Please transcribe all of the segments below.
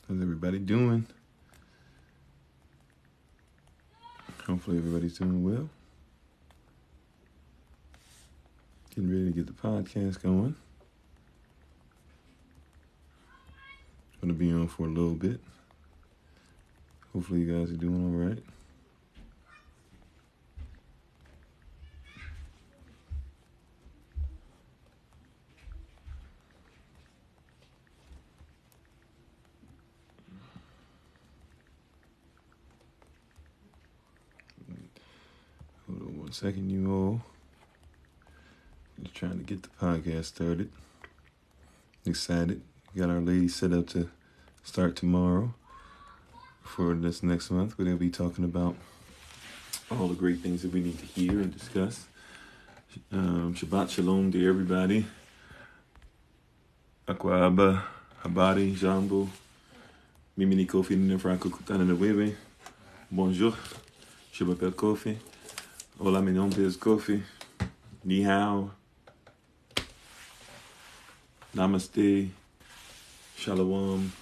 How's everybody doing? Hopefully everybody's doing well. Getting ready to get the podcast going. Going to be on for a little bit. Hopefully you guys are doing all right. Hold on one second, you all. Just trying to get the podcast started. Excited. Got our ladies set up to start tomorrow for this next month, where they'll be talking about all the great things that we need to hear and discuss. Shabbat Shalom to everybody. Akwa Habari, Jambo, Mimini Kofi Nefranco Kutana Nueve. Bonjour. Je m'appelle Kofi. Hola, mi nombre es Kofi. Ni hao. Namaste. Shalom.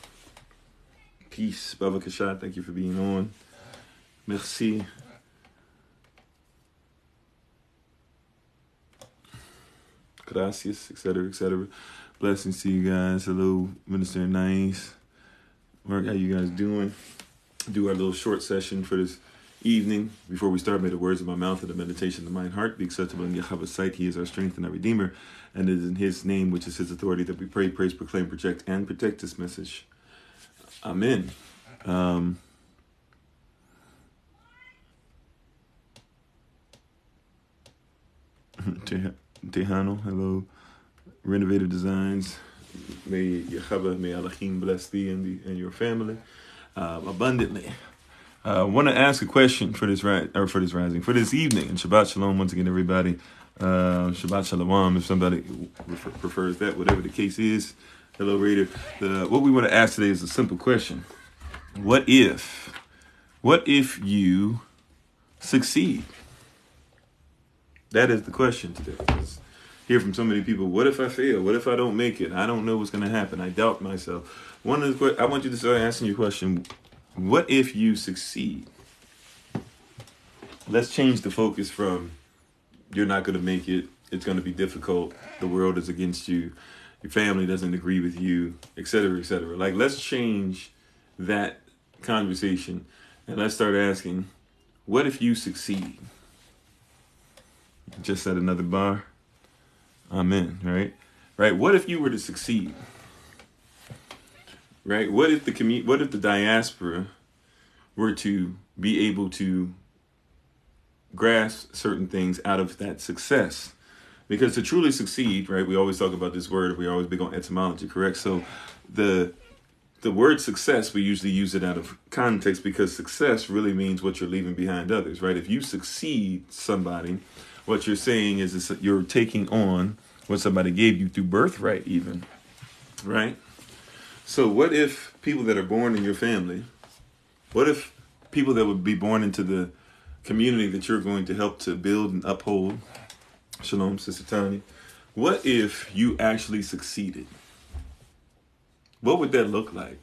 Peace. Baba Kashat, thank you for being on. Merci. Gracias, etc., etc. Blessings to you guys. Hello, Minister Nice. Mark, how you guys doing? Do our little short session for this evening. Before we start, may the words of my mouth and the meditation of my heart be acceptable in Yahweh's sight. He is our strength and our Redeemer. And it is in His name, which is His authority, that we pray, praise, proclaim, project, and protect this message. Amen. Tejano, hello. Renovative Designs. May Yahweh, may Elohim bless thee and your family abundantly. I want to ask a question for this rising, for this evening. And Shabbat Shalom once again, everybody. Shabbat Shalom, if somebody prefers that, whatever the case is. Hello, Raider. What we want to ask today is a simple question. What if you succeed? That is the question today. Let's hear from so many people. What if I fail? What if I don't make it? I don't know what's going to happen. I doubt myself. I want you to start asking your question. What if you succeed? Let's change the focus from you're not going to make it, it's going to be difficult, the world is against you, your family doesn't agree with you, etc., etc. Like, let's change that conversation and let's start asking, what if you succeed? Just set another bar. Amen, right? Right? What if you were to succeed? Right? What if the diaspora were to be able to grasp certain things out of that success? Because to truly succeed, right? We always talk about this word. We always big on etymology, correct? So the word success, we usually use it out of context because success really means what you're leaving behind others, right? If you succeed somebody, what you're saying is you're taking on what somebody gave you through birthright even, right? So what if people that are born in your family, what if people that would be born into the community that you're going to help to build and uphold, Shalom, Sister Tanya, what if you actually succeeded? What would that look like?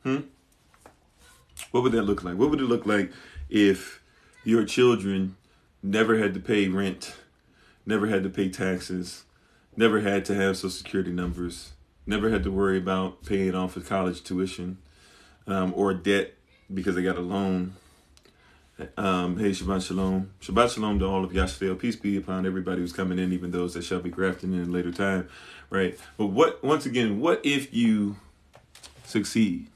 What would that look like? What would it look like if your children never had to pay rent, never had to pay taxes, never had to have Social Security numbers, never had to worry about paying off a college tuition or debt because they got a loan? Hey, Shabbat Shalom. Shabbat Shalom to all of Yashville. Peace be upon everybody who's coming in, even those that shall be grafting in a later time, right? But what if you succeed?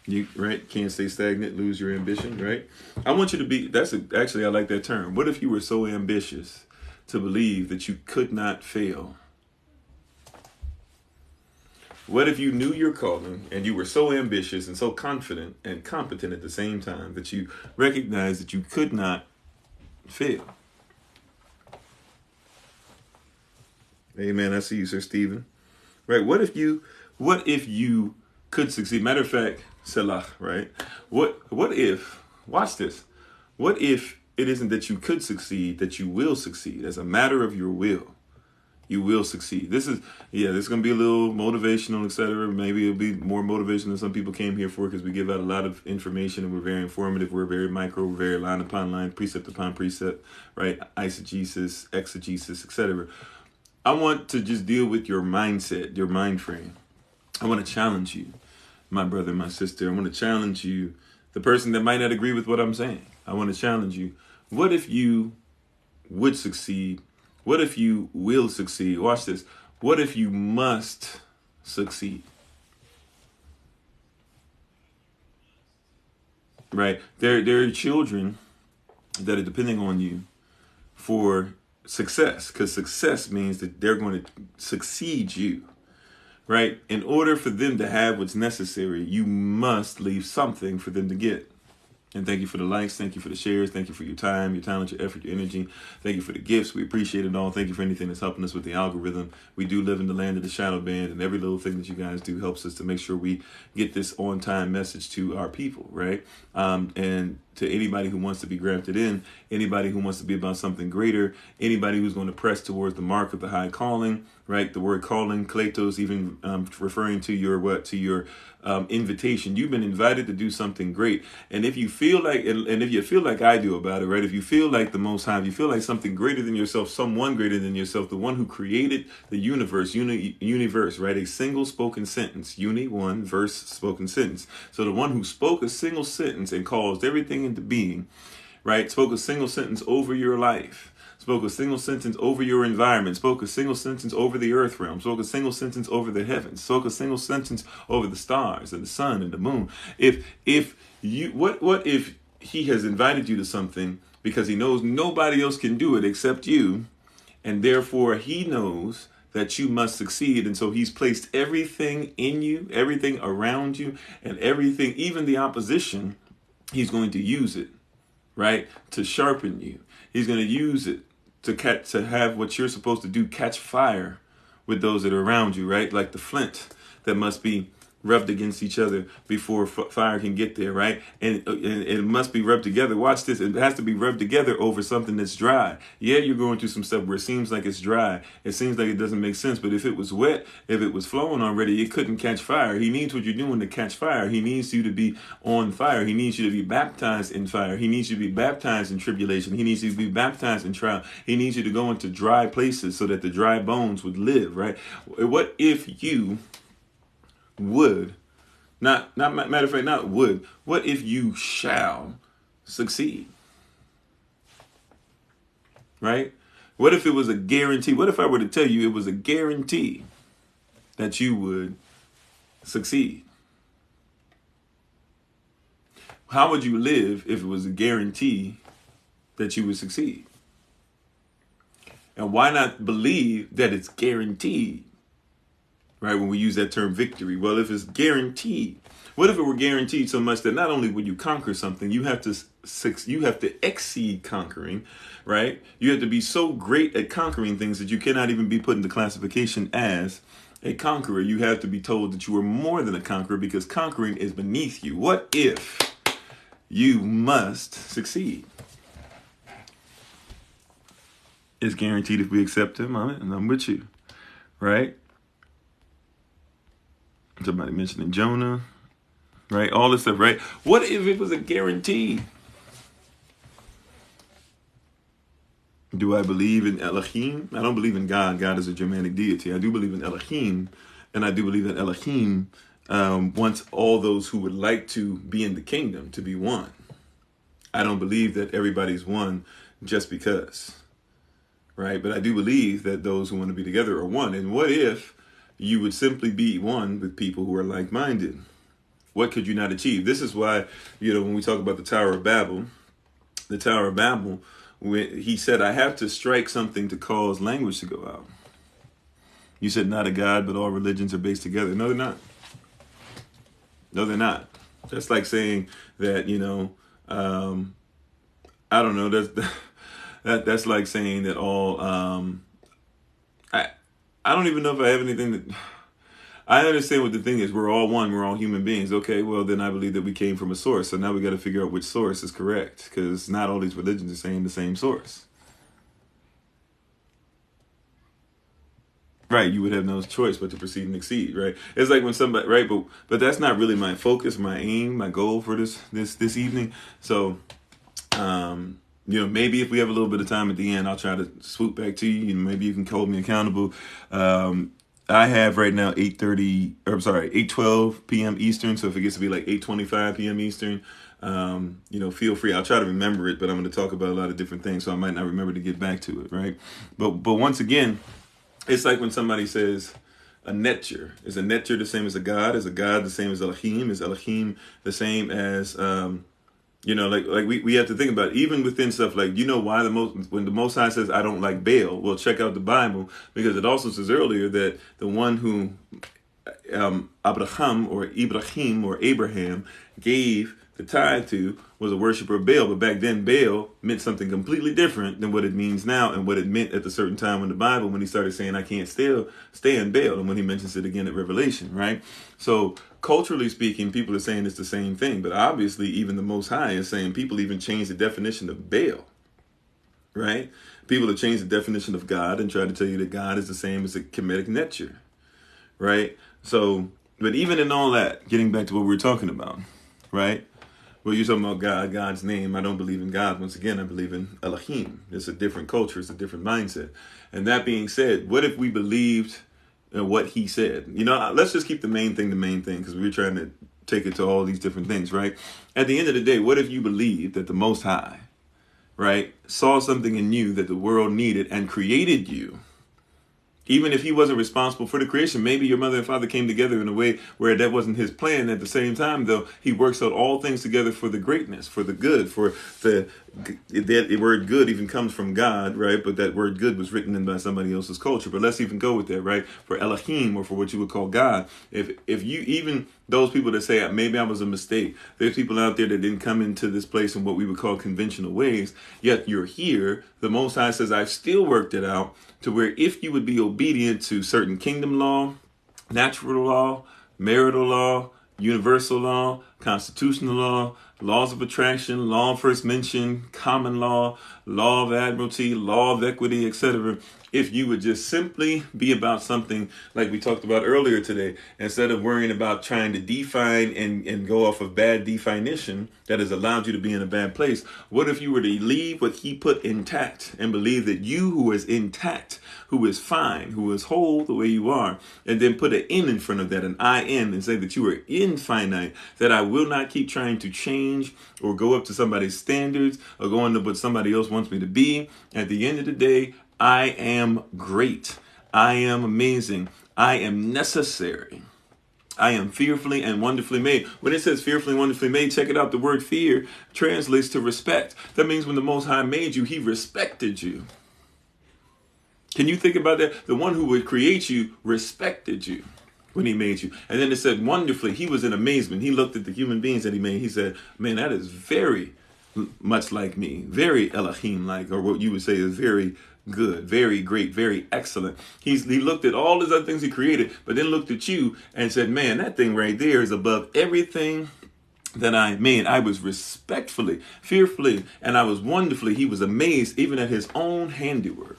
You, right, can't stay stagnant, lose your ambition, right? I want you to be, actually, I like that term. What if you were so ambitious to believe that you could not fail? What if you knew your calling and you were so ambitious and so confident and competent at the same time that you recognized that you could not fail? Amen. I see you, Sir Stephen. Right. What if you could succeed? Matter of fact, Selah, right? What if, watch this. What if it isn't that you could succeed, that you will succeed as a matter of your will? You will succeed. This is going to be a little motivational, etc. Maybe it'll be more motivation than some people came here for, because we give out a lot of information and we're very informative. We're very micro, we're very line upon line, precept upon precept, right? Eisegesis, exegesis, etc. I want to just deal with your mindset, your mind frame. I want to challenge you, my brother, my sister. I want to challenge you, the person that might not agree with what I'm saying. I want to challenge you. What if you would succeed? What if you will succeed? Watch this. What if you must succeed? Right? There are children that are depending on you for success, because success means that they're going to succeed you. Right? In order for them to have what's necessary, you must leave something for them to get. And thank you for the likes. Thank you for the shares. Thank you for your time, your talent, your effort, your energy. Thank you for the gifts. We appreciate it all. Thank you for anything that's helping us with the algorithm. We do live in the land of the shadow band, and every little thing that you guys do helps us to make sure we get this on-time message to our people, right? And to anybody who wants to be grafted in, anybody who wants to be about something greater, anybody who's going to press towards the mark of the high calling, right? The word calling, kletos, even referring to your invitation. You've been invited to do something great. And if you feel like, and if you feel like I do about it, right? If you feel like the Most High, if you feel like something greater than yourself, someone greater than yourself, the one who created the universe, right? A single spoken sentence, one verse spoken sentence. So the one who spoke a single sentence and caused everything into being, right? Spoke a single sentence over your life. Spoke a single sentence over your environment, spoke a single sentence over the earth realm, spoke a single sentence over the heavens, spoke a single sentence over the stars and the sun and the moon. What if he has invited you to something because he knows nobody else can do it except you, and therefore he knows that you must succeed, and so he's placed everything in you, everything around you, and everything, even the opposition, he's going to use it, right, to sharpen you. He's going to use it to have what you're supposed to do catch fire with those that are around you, right? Like the flint that must be rubbed against each other before fire can get there, right? And it must be rubbed together. Watch this. It has to be rubbed together over something that's dry. Yeah, you're going through some stuff where it seems like it's dry. It seems like it doesn't make sense. But if it was wet, if it was flowing already, it couldn't catch fire. He needs what you're doing to catch fire. He needs you to be on fire. He needs you to be baptized in fire. He needs you to be baptized in tribulation. He needs you to be baptized in trial. He needs you to go into dry places so that the dry bones would live, right? What if you would, not matter of fact, not would, what if you shall succeed? Right? What if it was a guarantee? What if I were to tell you it was a guarantee that you would succeed? How would you live if it was a guarantee that you would succeed? And why not believe that it's guaranteed? Right, when we use that term victory. Well, if it's guaranteed, what if it were guaranteed so much that not only would you conquer something, you have to exceed conquering, right? You have to be so great at conquering things that you cannot even be put into classification as a conqueror. You have to be told that you are more than a conqueror because conquering is beneath you. What if you must succeed? It's guaranteed if we accept him, and I'm with you, right? Somebody mentioning Jonah, right? All this stuff, right? What if it was a guarantee? Do I believe in Elohim? I don't believe in God. God is a Germanic deity. I do believe in Elohim, and I do believe that Elohim wants all those who would like to be in the kingdom to be one. I don't believe that everybody's one just because, right? But I do believe that those who want to be together are one. And what if you would simply be one with people who are like-minded? What could you not achieve? This is why, when we talk about the Tower of Babel, when he said, I have to strike something to cause language to go out. You said not a God, but all religions are based together. No, they're not. No, they're not. That's like saying that, I don't know. That's like saying that all, I don't even know if I have anything that... I understand what the thing is. We're all one. We're all human beings. Okay, well, then I believe that we came from a source. So now we got to figure out which source is correct, because not all these religions are saying the same source. Right, you would have no choice but to proceed and exceed, right? It's like when somebody, right, but that's not really my focus, my aim, my goal for this evening. So, maybe if we have a little bit of time at the end, I'll try to swoop back to you, and maybe you can hold me accountable. I have right now 8:12 p.m. Eastern. So if it gets to be like 8:25 p.m. Eastern, feel free. I'll try to remember it, but I'm going to talk about a lot of different things, so I might not remember to get back to it, right? But once again, it's like when somebody says a netcher. Is a netcher the same as a god? Is a god the same as Elohim? Is Elohim the same as we have to think about it. Even within stuff like, why when the Most High says I don't like Baal, well, check out the Bible, because it also says earlier that the one who Abraham gave the tithe to was a worshiper of Baal. But back then, Baal meant something completely different than what it means now, and what it meant at the certain time in the Bible when he started saying, I can't stand Baal, and when he mentions it again at Revelation, right? So culturally speaking, people are saying it's the same thing, but obviously even the Most High is saying people even change the definition of Baal, right? People have changed the definition of God and try to tell you that God is the same as a Kemetic nature, right? So, but even in all that, getting back to what we were talking about, right? Well, you're talking about God, God's name. I don't believe in God. Once again, I believe in Elohim. It's a different culture. It's a different mindset. And that being said, what if we believed in what he said? Let's just keep the main thing, because we're trying to take it to all these different things, right? At the end of the day, what if you believed that the Most High, right, saw something in you that the world needed and created you? Even if he wasn't responsible for the creation, maybe your mother and father came together in a way where that wasn't his plan. At the same time, though, he works out all things together for the greatness, for the good, for the word good even comes from God, right? But that word good was written in by somebody else's culture. But let's even go with that, right? For Elohim, or for what you would call God. If you, even those people that say, maybe I was a mistake, there's people out there that didn't come into this place in what we would call conventional ways, yet you're here. The Most High says, I've still worked it out to where if you would be obedient to certain kingdom law, natural law, marital law, universal law, constitutional law, laws of attraction, law of first mention, common law, law of admiralty, law of equity, etc. If you would just simply be about something like we talked about earlier today, instead of worrying about trying to define and go off of bad definition that has allowed you to be in a bad place, what if you were to leave what he put intact and believe that you who is intact, who is fine, who is whole the way you are, and then put an N in front of that, an I am, and say that you are infinite, that I will not keep trying to change or go up to somebody's standards or go into what somebody else wants me to be. At the end of the day, I am great. I am amazing. I am necessary. I am fearfully and wonderfully made. When it says fearfully and wonderfully made, check it out. The word fear translates to respect. That means when the Most High made you, he respected you. Can you think about that? The one who would create you respected you when he made you. And then it said wonderfully. He was in amazement. He looked at the human beings that he made. He said, man, that is very much like me. Very Elohim-like, or what you would say is very good, very great, very excellent. He looked at all his other things he created, but then looked at you and said, man, that thing right there is above everything that I made. I was respectfully, fearfully, and I was wonderfully. He was amazed even at his own handiwork.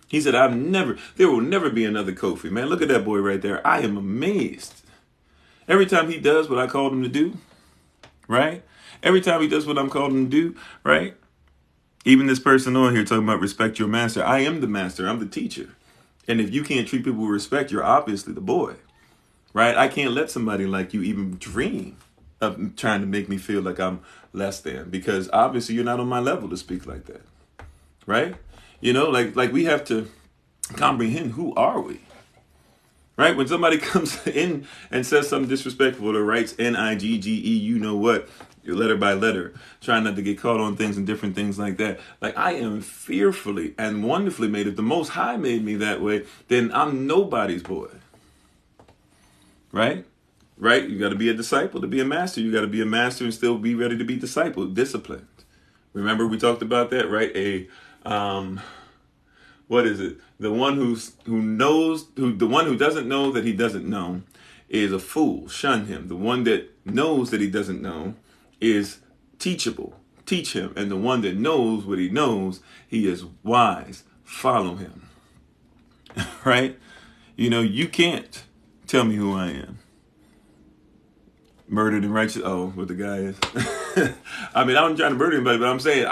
He said, there will never be another Kofi. Man, look at that boy right there. I am amazed. Every time he does what I called him to do, right? Every time he does what I'm calling him to do, right? Even this person on here talking about respect your master. I am the master. I'm the teacher. And if you can't treat people with respect, you're obviously the boy, right? I can't let somebody like you even dream of trying to make me feel like I'm less than, because obviously you're not on my level to speak like that, right? Like we have to comprehend, who are we, right? When somebody comes in and says something disrespectful or writes N-I-G-G-E, you know what, letter by letter, trying not to get caught on things and different things like that. Like, I am fearfully and wonderfully made. If the Most High made me that way, then I'm nobody's boy, right? Right? You got to be a disciple to be a master. You got to be a master and still be ready to be discipled, disciplined. Remember we talked about that, right? What is it? The one the one who doesn't know that he doesn't know is a fool. Shun him. The one that knows that he doesn't know is teachable. Teach him. And the one that knows what he knows, he is wise. Follow him. Right? You can't tell me who I am. Murdered and righteous. Oh, what the guy is. I mean, I'm trying to murder anybody, but I'm saying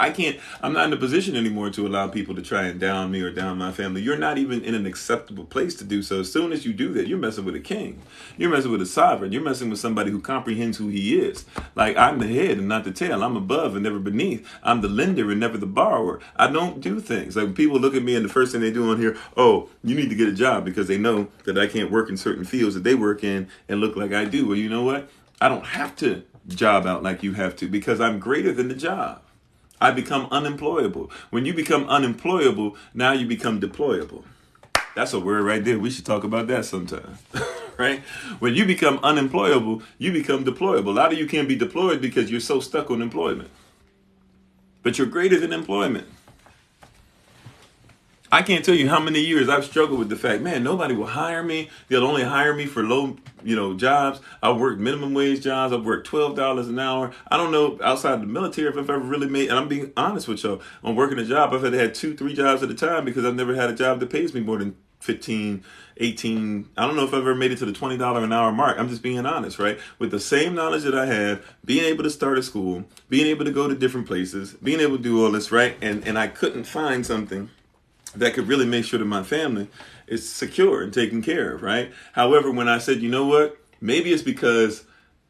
I'm not in a position anymore to allow people to try and down me or down my family. You're not even in an acceptable place to do so. As soon as you do that, you're messing with a king. You're messing with a sovereign. You're messing with somebody who comprehends who he is. Like, I'm the head and not the tail. I'm above and never beneath. I'm the lender and never the borrower. I don't do things. Like, when people look at me and the first thing they do on here, oh, you need to get a job because they know that I can't work in certain fields that they work in and look like I do. Well, you know what? I don't have to job out like you have to because I'm greater than the job. I become unemployable. When you become unemployable, now you become deployable. That's a word right there. We should talk about that sometime. Right? When you become unemployable, you become deployable. A lot of you can't be deployed because you're so stuck on employment. But you're greater than employment. I can't tell you how many years I've struggled with the fact, man, nobody will hire me. They'll only hire me for low, jobs. I've worked minimum wage jobs. I've worked $12 an hour. I don't know outside of the military if I've ever really made, and I'm being honest with y'all, on working a job, I've had 2-3 jobs at a time because I've never had a job that pays me more than 15, 18. I don't know if I've ever made it to the $20 an hour mark. I'm just being honest, right? With the same knowledge that I have, being able to start a school, being able to go to different places, being able to do all this, right? And I couldn't find something that could really make sure that my family is secure and taken care of, right? However, when I said, you know what, maybe it's because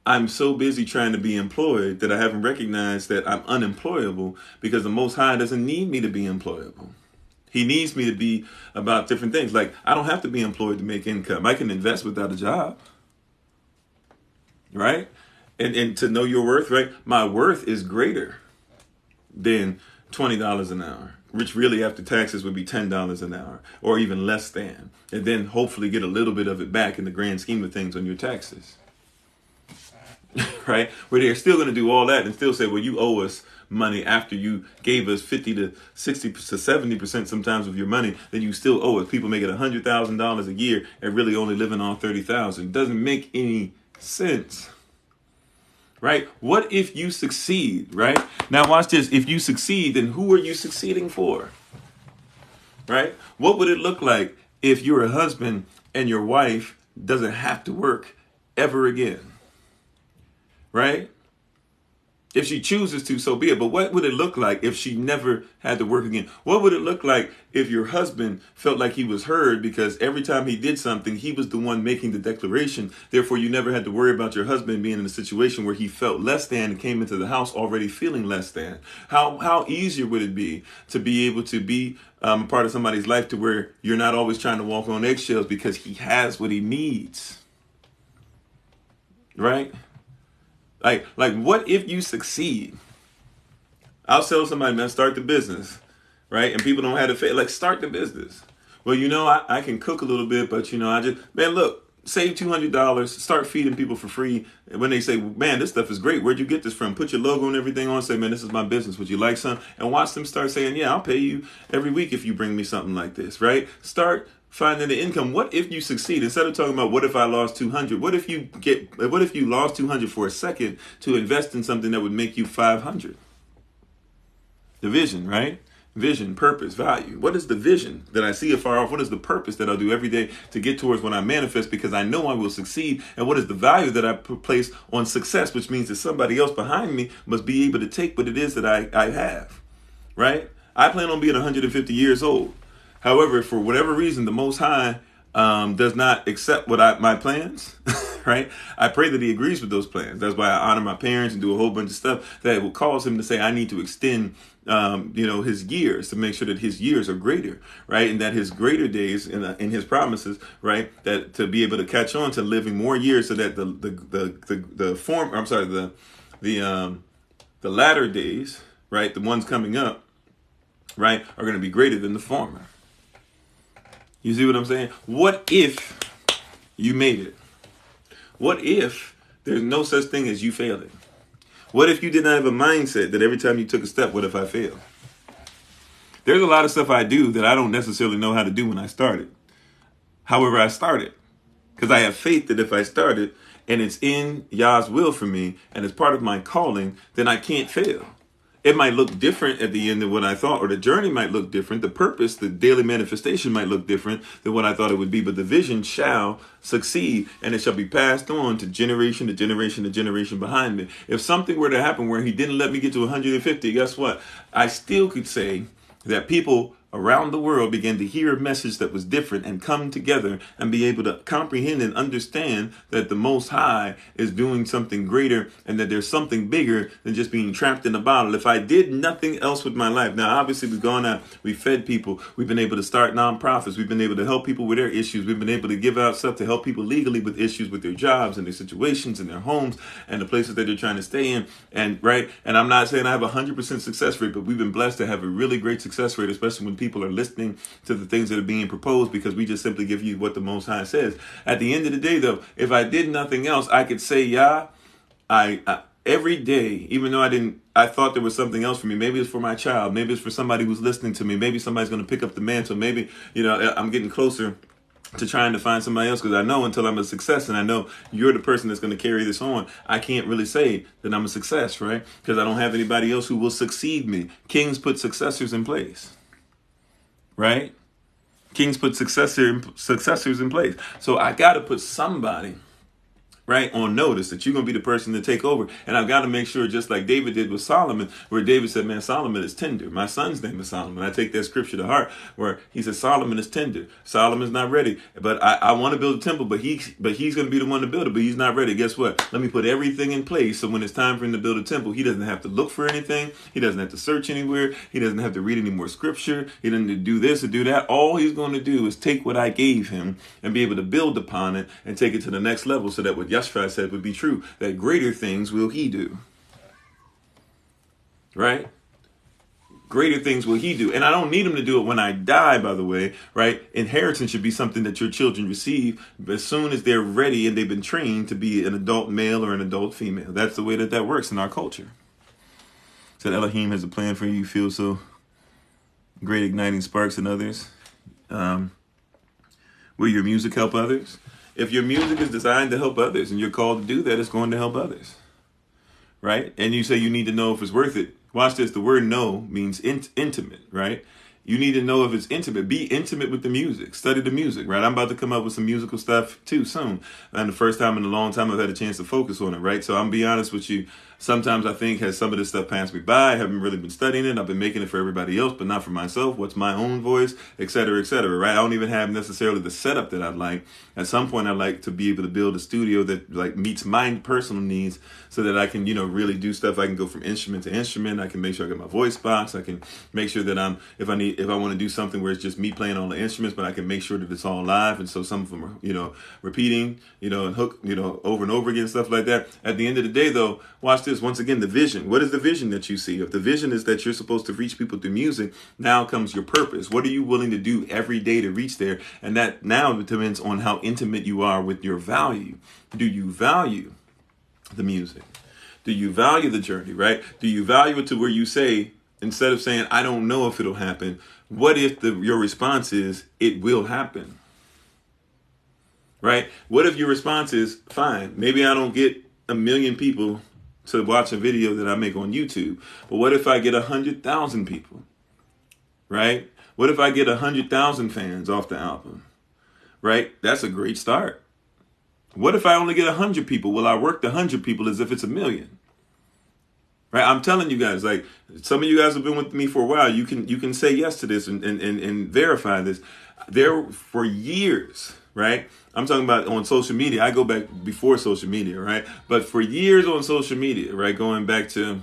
I'm so busy trying to be employed that I haven't recognized that I'm unemployable because the Most High doesn't need me to be employable. He needs me to be about different things. Like, I don't have to be employed to make income. I can invest without a job, right? And to know your worth, right? My worth is greater than $20 an hour, which really after taxes would be $10 an hour or even less than, and then hopefully get a little bit of it back in the grand scheme of things on your taxes, right? Where they're still going to do all that and still say, well, you owe us money after you gave us 50 to 60 to 70% sometimes of your money, then you still owe us. People make it $100,000 a year and really only living on $30,000. Doesn't make any sense. Right? What if you succeed, right? Now watch this. If you succeed, then who are you succeeding for? Right? What would it look like if you're a husband and your wife doesn't have to work ever again? Right? If she chooses to, so be it. But what would it look like if she never had to work again? What would it look like if your husband felt like he was heard because every time he did something, he was the one making the declaration. Therefore, you never had to worry about your husband being in a situation where he felt less than and came into the house already feeling less than. How easier would it be to be able to be a part of somebody's life to where you're not always trying to walk on eggshells because he has what he needs, right? Like, what if you succeed? I'll tell somebody, man, start the business, right? And people don't have to fail. Like, start the business. Well, I can cook a little bit, but look, save $200, start feeding people for free. And when they say, man, this stuff is great, where'd you get this from? Put your logo and everything on, say, man, this is my business. Would you like some? And watch them start saying, yeah, I'll pay you every week if you bring me something like this, right? Start finding the income. What if you succeed? Instead of talking about what if I lost 200, what if you lost 200 for a second to invest in something that would make you 500? The vision, right? Vision, purpose, value. What is the vision that I see afar off? What is the purpose that I'll do every day to get towards when I manifest because I know I will succeed? And what is the value that I place on success, which means that somebody else behind me must be able to take what it is that I have, right? I plan on being 150 years old. However, for whatever reason, the Most High does not accept my plans, right? I pray that he agrees with those plans. That's why I honor my parents and do a whole bunch of stuff that will cause him to say, I need to extend, his years to make sure that his years are greater, right? And that his greater days in his promises, right? That to be able to catch on to living more years so that the latter days, right? The ones coming up, right? Are going to be greater than the former. You see what I'm saying? What if you made it? What if there's no such thing as you failing? What if you did not have a mindset that every time you took a step, what if I fail? There's a lot of stuff I do that I don't necessarily know how to do when I started. However, I started because I have faith that if I started and it's in Yah's will for me and it's part of my calling, then I can't fail. It might look different at the end than what I thought, or the journey might look different. The purpose, the daily manifestation might look different than what I thought it would be, but the vision shall succeed, and it shall be passed on to generation to generation to generation behind me. If something were to happen where he didn't let me get to 150, guess what? I still could say that people around the world began to hear a message that was different and come together and be able to comprehend and understand that the Most High is doing something greater and that there's something bigger than just being trapped in a bottle. If I did nothing else with my life, now obviously we've gone out, we fed people, we've been able to start nonprofits, we've been able to help people with their issues, we've been able to give out stuff to help people legally with issues with their jobs and their situations and their homes and the places that they're trying to stay in. And I'm not saying I have 100% success rate, but we've been blessed to have a really great success rate, especially when people are listening to the things that are being proposed, because we just simply give you what the Most High says. At the end of the day, though, if I did nothing else, I could say, yeah, I every day, even though I thought there was something else for me. Maybe it's for my child. Maybe it's for somebody who's listening to me. Maybe somebody's going to pick up the mantle. Maybe, I'm getting closer to trying to find somebody else, because I know until I'm a success, and I know you're the person that's going to carry this on, I can't really say that I'm a success, right? Because I don't have anybody else who will succeed me. Kings put successors in place. Right? Kings put successors in place. So I got to put somebody, right, on notice that you're going to be the person to take over. And I've got to make sure, just like David did with Solomon, where David said, man, Solomon is tender. My son's name is Solomon. I take that scripture to heart, where he says Solomon is tender. Solomon's not ready, but I want to build a temple, but he's going to be the one to build it, but he's not ready. Guess what? Let me put everything in place, so when it's time for him to build a temple, he doesn't have to look for anything. He doesn't have to search anywhere. He doesn't have to read any more scripture. He doesn't have to do this or do that. All he's going to do is take what I gave him and be able to build upon it and take it to the next level, so that what Yeshua said would be true, that greater things will he do. Right? Greater things will he do. And I don't need him to do it when I die, by the way, right? Inheritance should be something that your children receive as soon as they're ready and they've been trained to be an adult male or an adult female. That's the way that works in our culture. Said Elohim has a plan for you. You feel so great, igniting sparks in others. Will your music help others? If your music is designed to help others and you're called to do that, it's going to help others. Right? And you say you need to know if it's worth it. Watch this. The word know means intimate, right? You need to know if it's intimate. Be intimate with the music. Study the music, right? I'm about to come up with some musical stuff too soon. And the first time in a long time I've had a chance to focus on it, right? So I'm be honest with you. Sometimes I think, has some of this stuff passed me by? I haven't really been studying it. I've been making it for everybody else, but not for myself. What's my own voice, et cetera, right? I don't even have necessarily the setup that I'd like. At some point, I'd like to be able to build a studio that like meets my personal needs, so that I can, really do stuff. I can go from instrument to instrument. I can make sure I get my voice box. I can make sure that if I want to do something where it's just me playing all the instruments, but I can make sure that it's all live. And so some of them are, repeating, and hook, over and over again, stuff like that. At the end of the day, though, watch this. Once again, the vision. What is the vision that you see? If the vision is that you're supposed to reach people through music, now comes your purpose. What are you willing to do every day to reach there? And that now depends on how intimate you are with your value. Do you value the music? Do you value the journey, right? Do you value it to where you say, instead of saying, I don't know if it'll happen, what if your response is, it will happen? Right? What if your response is, fine, maybe I don't get 1 million people to watch a video that I make on YouTube, but what if I get 100,000 people? Right? What if I get 100,000 fans off the album? Right? That's a great start. What if I only get 100 people? Will I work the 100 people as if it's 1 million? Right? I'm telling you guys, like, some of you guys have been with me for a while. You can say yes to this and verify this. There for years, right? I'm talking about on social media. I go back before social media, right? But for years on social media, right? Going back to,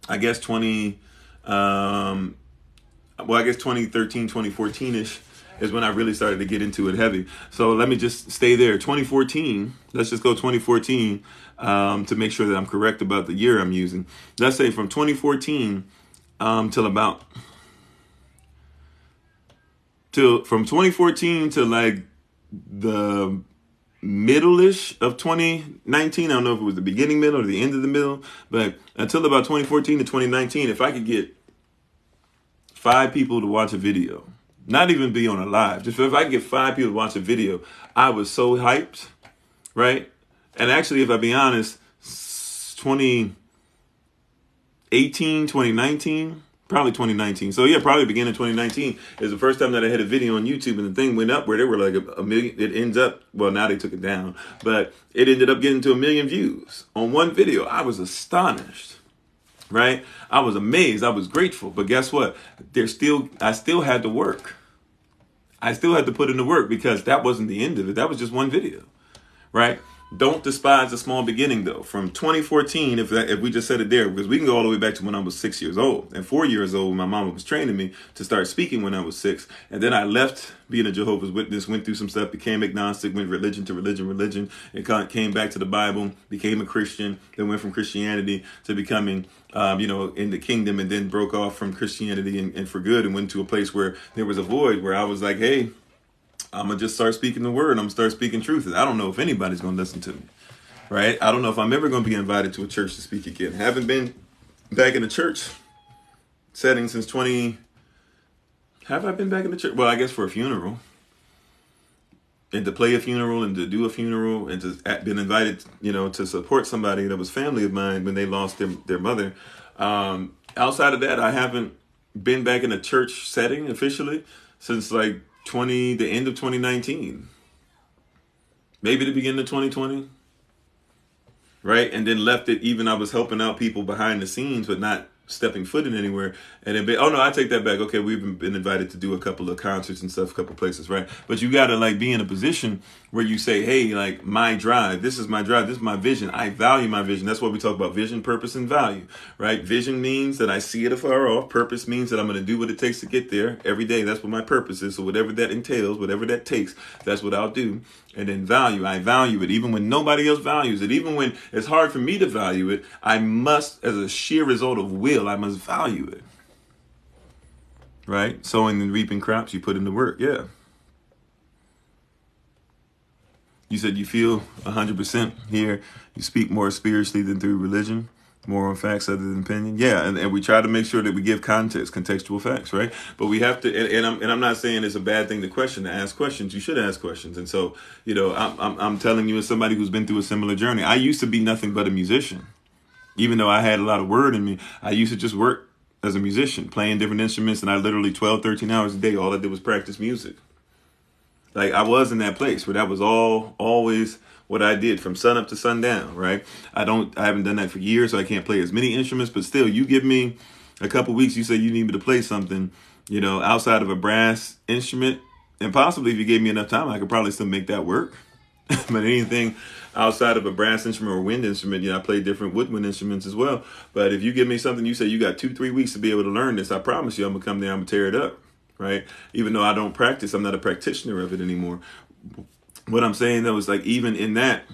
I guess 2013, 2014-ish is when I really started to get into it heavy. So let me just stay there. 2014, let's just go 2014 to make sure that I'm correct about the year I'm using. Let's say from 2014 from 2014 to like the middle-ish of 2019. I don't know if it was the beginning, middle, or the end of the middle, but until about 2014 to 2019, if I could get 5 people to watch a video, not even be on a live, just if I could get 5 people to watch a video, I was so hyped, right? And actually, if I be honest, 2019, probably 2019. So yeah, probably beginning of 2019 is the first time that I had a video on YouTube, and the thing went up where there were like a million. It ends up, well, now they took it down, but it ended up getting to 1 million views on one video. I was astonished, right? I was amazed. I was grateful. But guess what? I still had to work. I still had to put in the work, because that wasn't the end of it. That was just one video, right? Don't despise the small beginning, though. From 2014, if we just said it there, because we can go all the way back to when I was 6 years old and 4 years old when my mama was training me to start speaking when I was 6. And then I left being a Jehovah's Witness, went through some stuff, became agnostic, went religion to religion, and came back to the Bible, became a Christian, then went from Christianity to becoming, in the kingdom, and then broke off from Christianity and for good, and went to a place where there was a void where I was like, hey, I'm going to just start speaking the word. I'm going to start speaking truth. And I don't know if anybody's going to listen to me, right? I don't know if I'm ever going to be invited to a church to speak again. Haven't been back in the church setting since have I been back in the church? Well, I guess for a funeral, and to play a funeral, and to do a funeral, and to been invited, to support somebody that was family of mine when they lost their mother. Outside of that, I haven't been back in a church setting officially since like the end of 2019, maybe the beginning of 2020, right? And then left it, even I was helping out people behind the scenes, but not stepping foot in anywhere. And then, oh no, I take that back. Okay, we've been invited to do a couple of concerts and stuff, a couple of places, right? But you gotta like be in a position where you say, hey, like my drive, this is my drive, this is my vision. I value my vision. That's what we talk about: vision, purpose, and value, right? Vision means that I see it afar off. Purpose means that I'm gonna do what it takes to get there every day. That's what my purpose is. So whatever that entails, whatever that takes, that's what I'll do. And then value, I value it even when nobody else values it. Even when it's hard for me to value it, I must, as a sheer result of will, I must value it. Right? Sowing and reaping crops, you put in the work. Yeah. You said you feel 100% here. You speak more spiritually than through religion. More on facts other than opinion. Yeah, and we try to make sure that we give context, contextual facts, right? But we have to, and I'm not saying it's a bad thing to ask questions. You should ask questions. And so, I'm telling you, as somebody who's been through a similar journey, I used to be nothing but a musician. Even though I had a lot of word in me, I used to just work as a musician, playing different instruments, and I literally 12, 13 hours a day, all I did was practice music. Like I was in that place where that was always what I did from sun up to sundown, right? I haven't done that for years, so I can't play as many instruments, but still, you give me a couple weeks, you say you need me to play something, outside of a brass instrument, and possibly if you gave me enough time, I could probably still make that work. But anything outside of a brass instrument or wind instrument, I play different woodwind instruments as well. But if you give me something, you say you got 2-3 weeks to be able to learn this, I promise you I'm going to come there, I'm going to tear it up, right? Even though I don't practice, I'm not a practitioner of it anymore. What I'm saying though is like even in that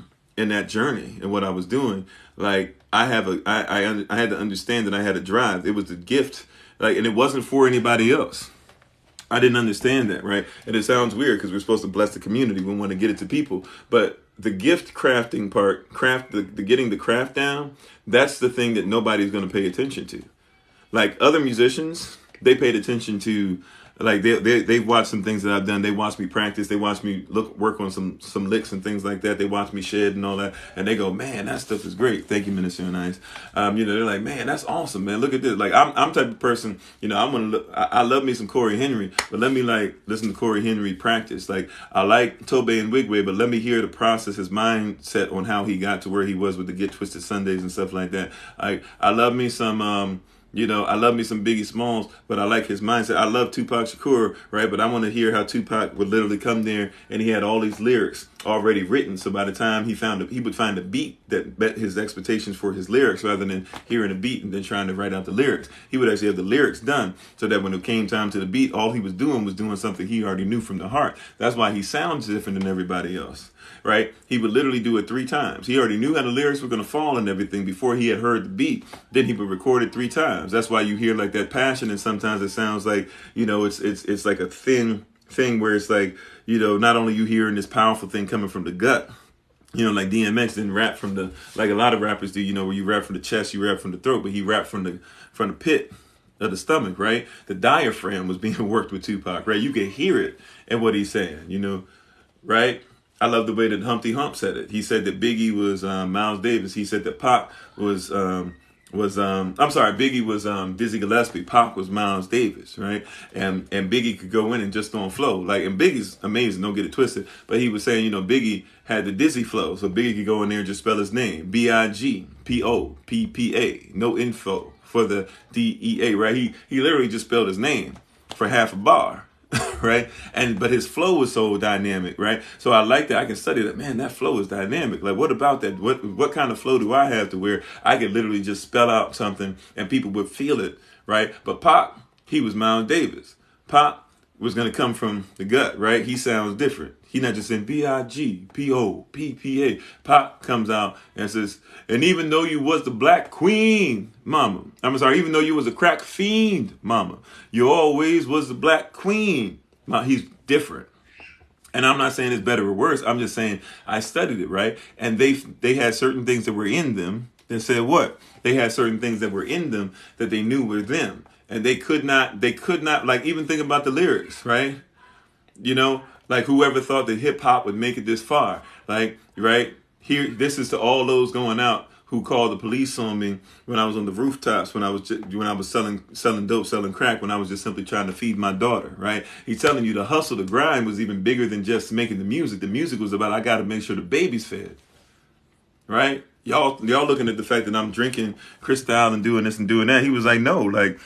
journey and what I was doing, like I had to understand that I had a drive. It was a gift, like, and it wasn't for anybody else. I didn't understand that, right? And it sounds weird because we're supposed to bless the community. We want to get it to people, but the gift crafting part, the getting the craft down, that's the thing that nobody's going to pay attention to. Like other musicians, they paid attention to. Like they watched some things that I've done. They watched me practice. They watched me work on some licks and things like that. They watched me shed and all that, and they go, "Man, that stuff is great." Thank you, Minister Nice. They're like, "Man, that's awesome, man. Look at this." Like I'm type of person. I love me some Corey Henry, but let me like listen to Corey Henry practice. Like I like Tobe and Wigway, but let me hear the process, his mindset on how he got to where he was with the Get Twisted Sundays and stuff like that. I love me some. I love me some Biggie Smalls, but I like his mindset. I love Tupac Shakur, right? But I want to hear how Tupac would literally come there and he had all these lyrics already written. So by the time he would find a beat that met his expectations for his lyrics rather than hearing a beat and then trying to write out the lyrics. He would actually have the lyrics done so that when it came time to the beat, all he was doing something he already knew from the heart. That's why he sounds different than everybody else. Right? He would literally do it 3 times. He already knew how the lyrics were going to fall and everything before he had heard the beat. Then he would record it 3 times. That's why you hear like that passion, and sometimes it sounds like, it's like a thin thing where it's like, not only you hearing this powerful thing coming from the gut, like DMX didn't rap from like a lot of rappers do, where you rap from the chest, you rap from the throat, but he rapped from the pit of the stomach, right? The diaphragm was being worked with Tupac, right? You could hear it in what he's saying, right? I love the way that Humpty Hump said it. He said that Biggie was Miles Davis. He said that Pac was Biggie was Dizzy Gillespie. Pac was Miles Davis, right? And Biggie could go in and just on flow. Like, and Biggie's amazing, don't get it twisted. But he was saying, Biggie had the Dizzy flow. So Biggie could go in there and just spell his name. Bigpoppa. No info for the DEA, right? He literally just spelled his name for half a bar. Right? But his flow was so dynamic, right? So I like that. I can study that. Man, that flow is dynamic. Like, what about that? What kind of flow do I have to where I could literally just spell out something and people would feel it, right? But Pac, he was Miles Davis. Pac was going to come from the gut, right? He sounds different. He not just saying Bigpoppa. Pac comes out and says, and even though you was the black queen, mama. Even though you was a crack fiend, mama. You always was the black queen. He's different. And I'm not saying it's better or worse. I'm just saying I studied it, right? And they had certain things that were in them that said what? They had certain things that were in them that they knew were them. And they could not, like, even think about the lyrics, right? Like, whoever thought that hip hop would make it this far, like, right here, this is to all those going out who called the police on me when I was on the rooftops, when I was selling dope, selling crack, when I was just simply trying to feed my daughter, right? He's telling you the hustle, the grind was even bigger than just making the music. The music was about, I got to make sure the baby's fed, right? Y'all looking at the fact that I'm drinking Cristal and doing this and doing that. He was like, no, like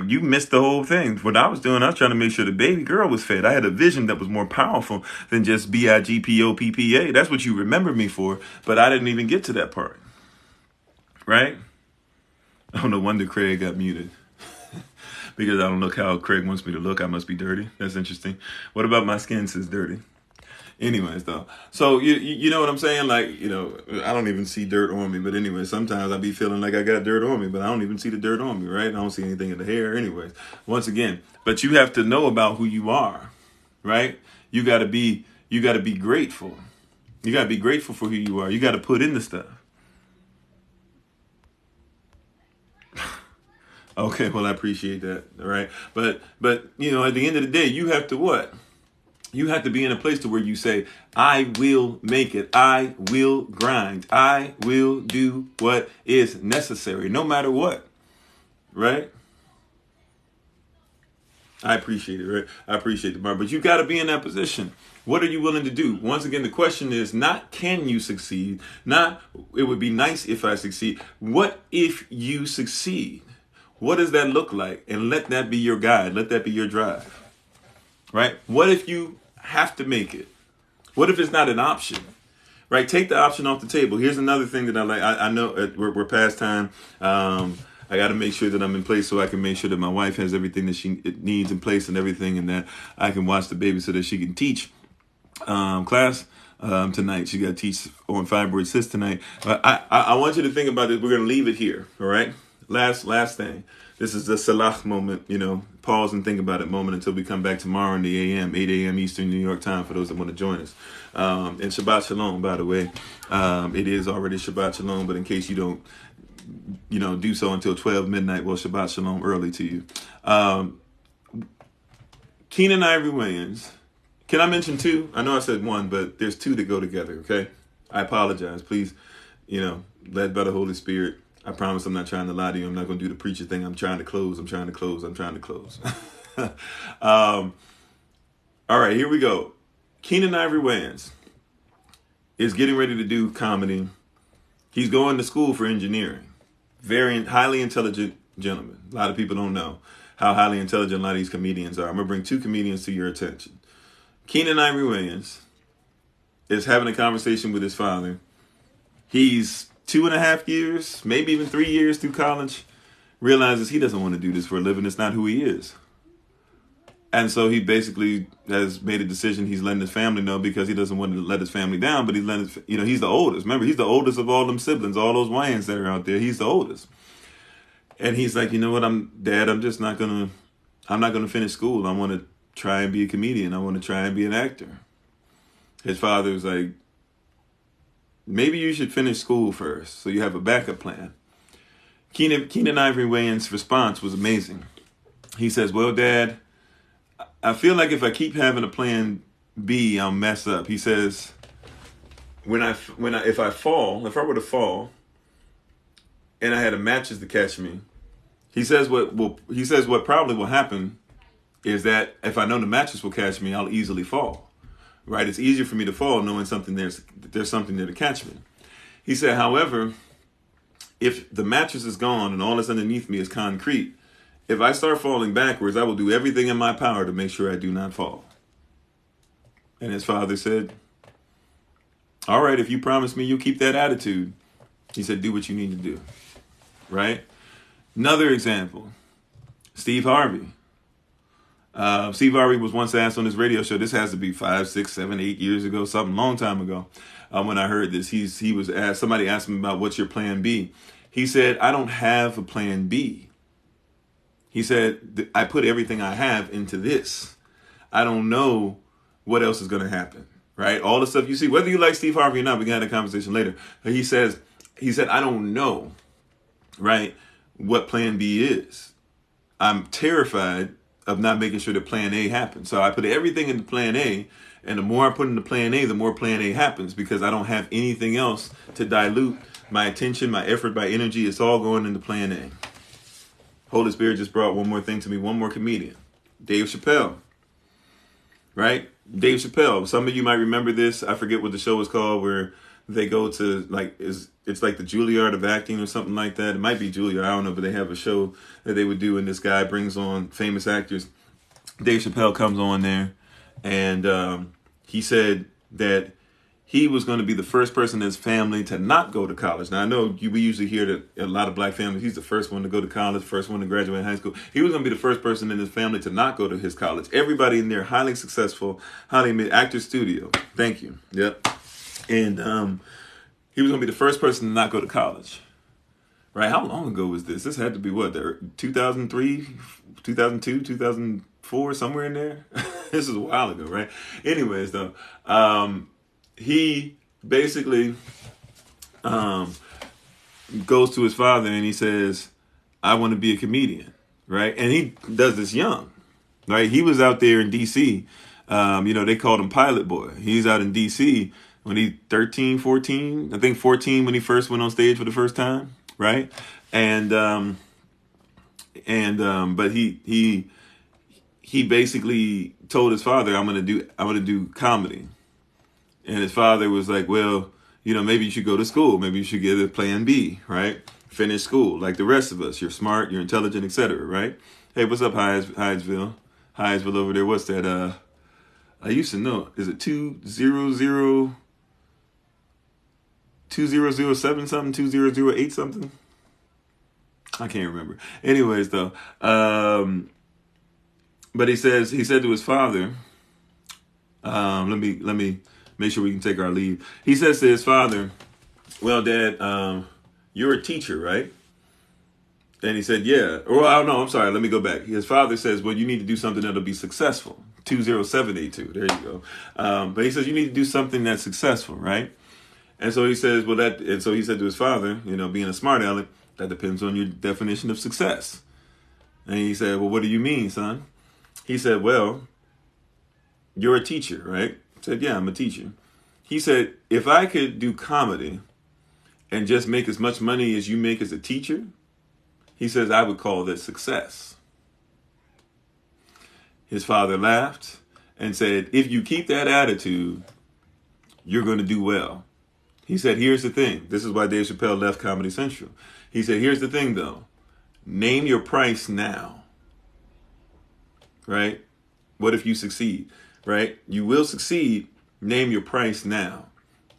you missed the whole thing. What I was doing, I was trying to make sure the baby girl was fed. I had a vision that was more powerful than just Bigpoppa. That's what you remember me for, but I didn't even get to that part, right? Oh, no wonder Craig got muted. Because I don't look how Craig wants me to look. I must be dirty. That's interesting. What about my skin says dirty? Anyways, though, so you know what I'm saying? Like, I don't even see dirt on me. But anyway, sometimes I be feeling like I got dirt on me, but I don't even see the dirt on me, right? I don't see anything in the hair anyways. Once again, but you have to know about who you are, right? You got to be grateful. You got to be grateful for who you are. You got to put in the stuff. Okay, well, I appreciate that, all right? But at the end of the day, you have to what? You have to be in a place to where you say, I will make it. I will grind. I will do what is necessary, no matter what. Right? I appreciate it, right? I appreciate the bar. But you got to be in that position. What are you willing to do? Once again, the question is not can you succeed? Not it would be nice if I succeed. What if you succeed? What does that look like? And let that be your guide. Let that be your drive. Right? What if you have to make it? What if it's not an option? Right? Take the option off the table. Here's another thing that I like. I know we're past time. I got to make sure that I'm in place so I can make sure that my wife has everything that she needs in place and everything, and that I can watch the baby so that she can teach class tonight. She got to teach on fibroid cysts tonight. I want you to think about this. We're going to leave it here. All right? Last thing. This is the Salah moment, pause and think about it moment until we come back tomorrow in the AM, 8 a.m. Eastern New York time for those that want to join us. And Shabbat Shalom, by the way. It is already Shabbat Shalom, but in case you don't, do so until 12 midnight, well, Shabbat Shalom early to you. Keenan Ivory Wayans. Can I mention two? I know I said one, but there's two that go together, okay? I apologize. Please, led by the Holy Spirit. I promise I'm not trying to lie to you. I'm not going to do the preacher thing. I'm trying to close. All right, here we go. Keenan Ivory Wayans is getting ready to do comedy. He's going to school for engineering. Very highly intelligent gentleman. A lot of people don't know how highly intelligent a lot of these comedians are. I'm going to bring two comedians to your attention. Keenan Ivory Wayans is having a conversation with his father. He's 2.5 years, maybe even 3 years through college, realizes he doesn't want to do this for a living. It's not who he is. And so he basically has made a decision. He's letting his family know because he doesn't want to let his family down, but he's letting he's the oldest. Remember, he's the oldest of all them siblings, all those Wayans that are out there. He's the oldest. And he's like, you know what, Dad, I'm not going to finish school. I want to try and be a comedian. I want to try and be an actor. His father was like, maybe you should finish school first so you have a backup plan. Keenan Ivory Wayans' response was amazing. He says, well, Dad, I feel like if I keep having a plan B, I'll mess up. He says, if I were to fall and I had a mattress to catch me. He says what probably will happen is that if I know the mattress will catch me, I'll easily fall. Right? It's easier for me to fall knowing there's something there to catch me. He said, however, if the mattress is gone and all that's underneath me is concrete, if I start falling backwards, I will do everything in my power to make sure I do not fall. And his father said, all right, if you promise me you'll keep that attitude, he said, do what you need to do. Right? Another example, Steve Harvey. Steve Harvey was once asked on his radio show, this has to be 5, 6, 7, 8 years ago, something long time ago. When I heard this, he was asked, somebody asked him about what's your plan B. He said, I don't have a plan B. He said, I put everything I have into this. I don't know what else is going to happen, right? All the stuff you see, whether you like Steve Harvey or not, we can have a conversation later. But he said, I don't know, right, what plan B is. I'm terrified of not making sure that plan A happens. So I put everything into plan A, and the more I put into plan A, the more plan A happens, because I don't have anything else to dilute my attention, my effort, my energy. It's all going into plan A. Holy Spirit just brought one more thing to me, one more comedian, Dave Chappelle, right? Dave Chappelle. Some of you might remember this. I forget what the show was called, where they go to it's like the Juilliard of acting or something like that. It might be Juilliard, I don't know, but they have a show that they would do, and this guy brings on famous actors. Dave Chappelle comes on there, and he said that he was going to be the first person in his family to not go to college. Now, I know we usually hear that a lot of black families, he's the first one to go to college, first one to graduate high school. He was going to be the first person in his family to not go to his college. Everybody in there, highly successful, highly made actor studio. Thank you. Yep. And he was going to be the first person to not go to college. Right? How long ago was this? This had to be what? 2003, 2002, 2004, somewhere in there? This is a while ago, right? Anyways, though, he basically goes to his father and he says, I want to be a comedian, right? And he does this young, right? He was out there in D.C. They called him Pilot Boy. He's out in D.C. when he's 13, 14, I think 14 when he first went on stage for the first time, right? But he basically told his father, I'm gonna do comedy. And his father was like, well, maybe you should go to school. Maybe you should get a plan B, right? Finish school like the rest of us. You're smart, you're intelligent, etc., right? Hey, what's up, Hyattsville over there? What's that? I used to know. Is it 2007 something? 2008 something? I can't remember. Anyways, though, but he said to his father, let me make sure we can take our leave. He says to his father, well, Dad, you're a teacher, right? And he said, yeah. Well, no, I'm sorry. Let me go back. His father says, well, you need to do something that'll be successful. 20782. There you go. But he says, you need to do something that's successful, right? And so he says, so he said to his father, being a smart aleck, that depends on your definition of success. And he said, well, what do you mean, son? He said, well, you're a teacher, right? I said, yeah, I'm a teacher. He said, if I could do comedy and just make as much money as you make as a teacher, he says, I would call that success. His father laughed and said, if you keep that attitude, you're going to do well. He said, here's the thing. This is why Dave Chappelle left Comedy Central. He said, here's the thing, though. Name your price now. Right? What if you succeed? Right? You will succeed. Name your price now.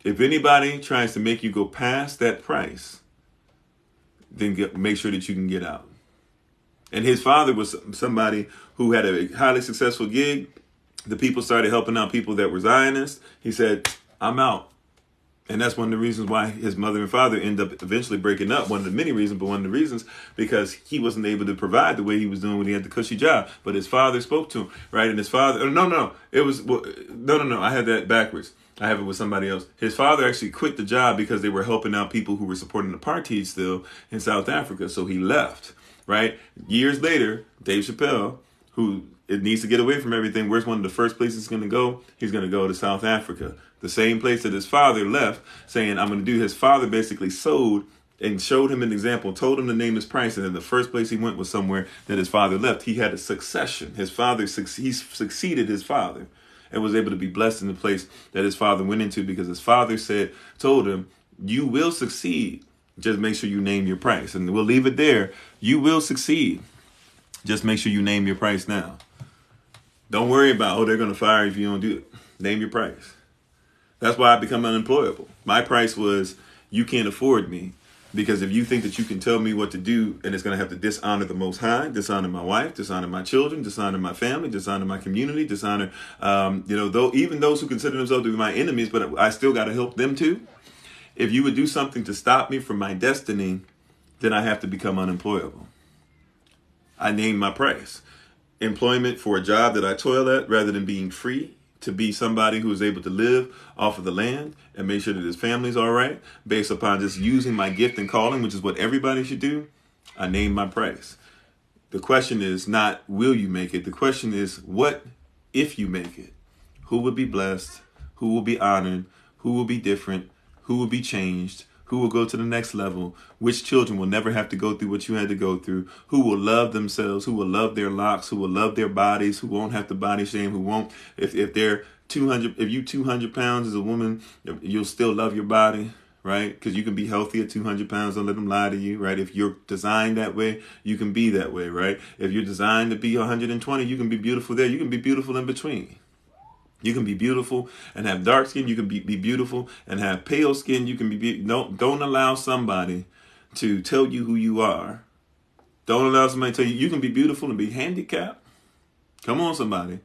If anybody tries to make you go past that price, then make sure that you can get out. And his father was somebody who had a highly successful gig. The people started helping out people that were Zionists. He said, I'm out. And that's one of the reasons why his mother and father ended up eventually breaking up. One of the many reasons, but one of the reasons, because he wasn't able to provide the way he was doing when he had the cushy job. But his father spoke to him, right? And his father, no, I had that backwards. I have it with somebody else. His father actually quit the job because they were helping out people who were supporting apartheid still in South Africa. So he left, right? Years later, Dave Chappelle, who it needs to get away from everything, where's one of the first places he's going to go? He's going to go to South Africa. The same place that his father left, saying, I'm going to do. His father basically sold and showed him an example, told him to name his price. And then the first place he went was somewhere that his father left. He had a succession. He succeeded his father and was able to be blessed in the place that his father went into, because his father told him, you will succeed. Just make sure you name your price. And we'll leave it there. You will succeed. Just make sure you name your price now. Don't worry about, they're going to fire you if you don't do it. Name your price. That's why I become unemployable. My price was, you can't afford me. Because if you think that you can tell me what to do, and it's going to have to dishonor the Most High, dishonor my wife, dishonor my children, dishonor my family, dishonor my community, dishonor, even those who consider themselves to be my enemies, but I still got to help them too. If you would do something to stop me from my destiny, then I have to become unemployable. I named my price. Employment for a job that I toil at, rather than being free to be somebody who is able to live off of the land and make sure that his family's all right, based upon just using my gift and calling, which is what everybody should do. I named my price. The question is not, will you make it? The question is, what if you make it? Who will be blessed? Who will be honored? Who will be different? Who will be changed? Who will go to the next level? Which children will never have to go through what you had to go through? Who will love themselves? Who will love their locks? Who will love their bodies? Who won't have to body shame? Who won't? If they're 200, if you 200 pounds as a woman, you'll still love your body, right? Because you can be healthy at 200 pounds. Don't let them lie to you, right? If you're designed that way, you can be that way, right? If you're designed to be 120, you can be beautiful there. You can be beautiful in between. You can be beautiful and have dark skin. You can be beautiful and have pale skin. You can be don't allow somebody to tell you who you are. Don't allow somebody to tell you can be beautiful and be handicapped. Come on, somebody,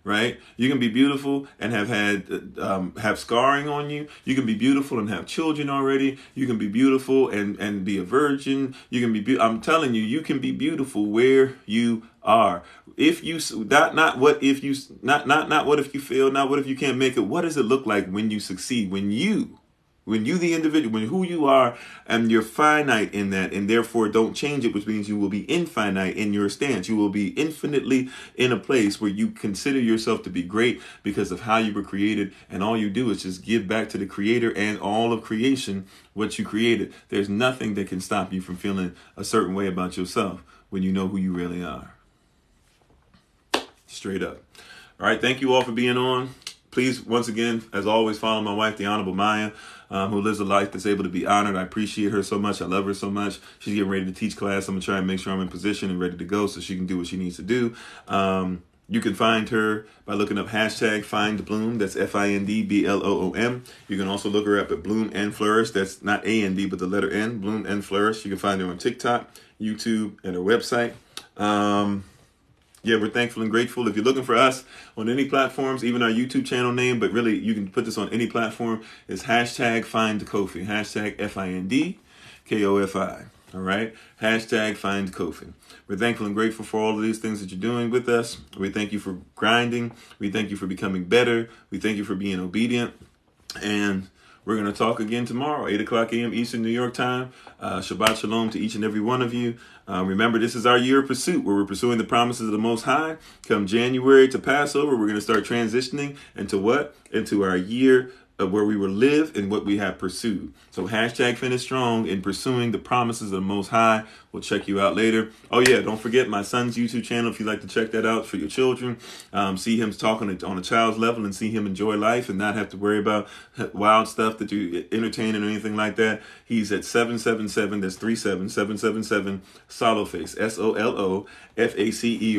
right? You can be beautiful and have scarring on you. You can be beautiful and have children already. You can be beautiful and be a virgin. You can be. I'm telling you, you can be beautiful where you are. If you not what if you not what if you fail, not what if you can't make it. What does it look like when you succeed? When you the individual, when who you are, and you're finite in that, and therefore don't change it, which means you will be infinite in your stance. You will be infinitely in a place where you consider yourself to be great because of how you were created, and all you do is just give back to the Creator and all of creation what you created. There's nothing that can stop you from feeling a certain way about yourself when you know who you really are. Straight up. All right. Thank you all for being on. Please, once again, as always, follow my wife, the Honorable Maya, who lives a life that's able to be honored. I appreciate her so much. I love her so much. She's getting ready to teach class. I'm going to try and make sure I'm in position and ready to go so she can do what she needs to do. You can find her by looking up #FindBloom. That's FINDBLOOM. You can also look her up at Bloom and Flourish. That's not A-N-D, but the letter N, Bloom and Flourish. You can find her on TikTok, YouTube, and her website. Yeah, we're thankful and grateful. If you're looking for us on any platforms, even our YouTube channel name, but really you can put this on any platform, is #FindKofi, #FINDKOFI. All right, #FindKofi. We're thankful and grateful for all of these things that you're doing with us. We thank you for grinding. We thank you for becoming better. We thank you for being obedient. And we're going to talk again tomorrow, 8 o'clock a.m. Eastern New York time. Shabbat Shalom to each and every one of you. Remember, this is our year of pursuit where we're pursuing the promises of the Most High. Come January to Passover, we're going to start transitioning into what? Into our year of where we will live and what we have pursued. So #Finish Strong in pursuing the promises of the Most High. We'll check you out later. Oh yeah, don't forget my son's YouTube channel if you'd like to check that out for your children. See him talking on a child's level and see him enjoy life and not have to worry about wild stuff that you entertaining or anything like that. He's at 777, that's 37777 Soloface, SOLOFACE,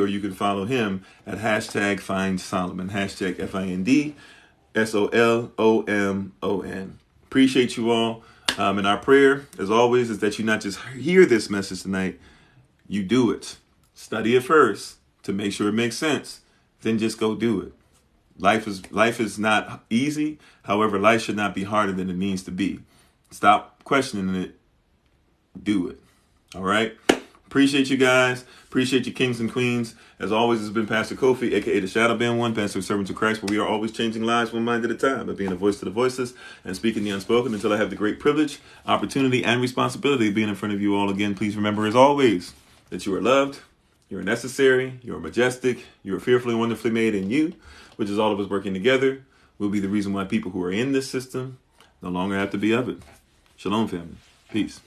or you can follow him at #FindSolomon, #FIND_SOLOMON. Appreciate you all. And our prayer, as always, is that you not just hear this message tonight, you do it. Study it first to make sure it makes sense. Then just go do it. Life is not easy. However, life should not be harder than it needs to be. Stop questioning it. Do it. All right. Appreciate you guys. Appreciate you, kings and queens. As always, it's been Pastor Kofi, a.k.a. the Shadow Band One, Pastor of Servants of Christ, where we are always changing lives one mind at a time, by being a voice to the voiceless and speaking the unspoken until I have the great privilege, opportunity, and responsibility of being in front of you all again. Please remember, as always, that you are loved, you are necessary, you are majestic, you are fearfully and wonderfully made, in you, which is all of us working together, will be the reason why people who are in this system no longer have to be of it. Shalom, family. Peace.